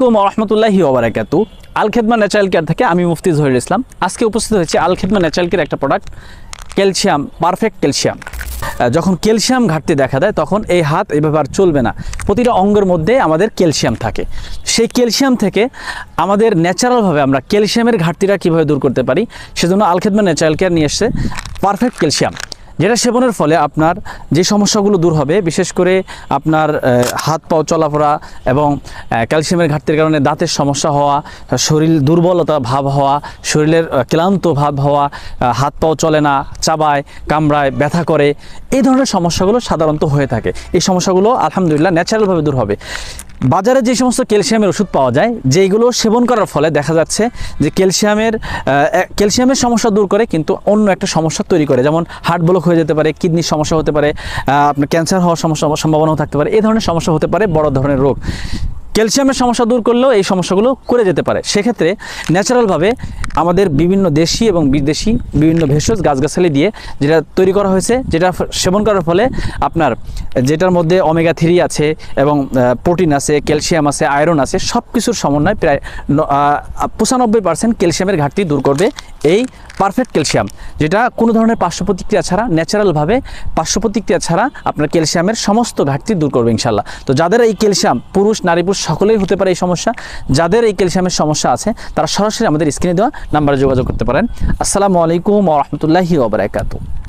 আলাইকুম ওয়া রাহমাতুল্লাহি ওয়া বারাকাতু। আল খেদমা ন্যাচারাল কেয়ার থেকে আমি মুফতি জহিরুল ইসলাম। আজকে উপস্থিত হয়েছে আল খেদমা ন্যাচারাল কেয়ার একটা প্রোডাক্ট, ক্যালসিয়াম, পারফেক্ট ক্যালসিয়াম। যখন ক্যালসিয়াম ঘাটতি দেখা দেয় তখন এই হাত এইভাবে আর চলবে না। প্রতিটা অঙ্গের মধ্যে আমাদের ক্যালসিয়াম থাকে। সেই ক্যালসিয়াম থেকে আমাদের ন্যাচারালভাবে আমরা ক্যালসিয়ামের ঘাটতিটা কীভাবে দূর করতে পারি, সেজন্য আল খেদমা ন্যাচারাল কেয়ার নিয়ে এসেছে পারফেক্ট ক্যালসিয়াম, যেটা সেবনের ফলে আপনার যে সমস্যাগুলো দূর হবে, বিশেষ করে আপনার হাত পাও চলাফেরা এবং ক্যালসিয়ামের ঘাটতির কারণে দাঁতের সমস্যা হওয়া, শরীর দুর্বলতা ভাব হওয়া, শরীরের ক্লান্ত ভাব হওয়া, হাত পাও চলে না, চাবায়, কামড়ায়, ব্যথা করে, এই ধরনের সমস্যাগুলো সাধারণত হয়ে থাকে। এই সমস্যাগুলো আলহামদুলিল্লাহ ন্যাচারালভাবে দূর হবে। বাজারে যে সমস্ত ক্যালসিয়ামের ওষুধ পাওয়া যায়, যেগুলো সেবন করার ফলে দেখা যাচ্ছে যে ক্যালসিয়ামের সমস্যা দূর করে কিন্তু অন্য একটা সমস্যা তৈরি করে, যেমন হার্ট ব্লক হয়ে যেতে পারে, কিডনির সমস্যা হতে পারে, আপনার ক্যান্সার হওয়ার সম্ভাবনাও থাকতে পারে। এই ধরনের সমস্যা হতে পারে, বড় ধরনের রোগ। ক্যালসিয়ামের সমস্যা দূর করলেও এই সমস্যাগুলো করে যেতে পারে। সেক্ষেত্রে ন্যাচারালভাবে আমাদের বিভিন্ন দেশি এবং বিদেশি বিভিন্ন ভেষজ গাছগাছালি দিয়ে যেটা তৈরি করা হয়েছে, যেটা সেবন করার ফলে আপনার যেটার মধ্যে ওমেগা 3 আছে এবং প্রোটিন আছে, ক্যালসিয়াম আছে, আয়রন আছে, সব কিছুর সমন্বয় প্রায় 95% ক্যালসিয়ামের ঘাটতি দূর করবে এই পারফেক্ট ক্যালসিয়াম, যেটা কোনো ধরনের পার্শ্ব প্রতিক্রিয়া ছাড়া, ন্যাচারালভাবে পার্শ্ব প্রতিক্রিয়া ছাড়া আপনার ক্যালসিয়ামের সমস্ত ঘাটতি দূর করবে ইনশাল্লাহ। তো যাদের এই ক্যালসিয়াম, পুরুষ নারী পুরুষ সকলেই হতে পারে এই সমস্যা, যাদের এই ক্যালসিয়ামের সমস্যা আছে তারা সরাসরি আমাদের স্ক্রিনে দেওয়া নাম্বারে যোগাযোগ করতে পারেন। আসসালামু আলাইকুম ওয়া রাহমাতুল্লাহি ওয়া বারাকাতুহু।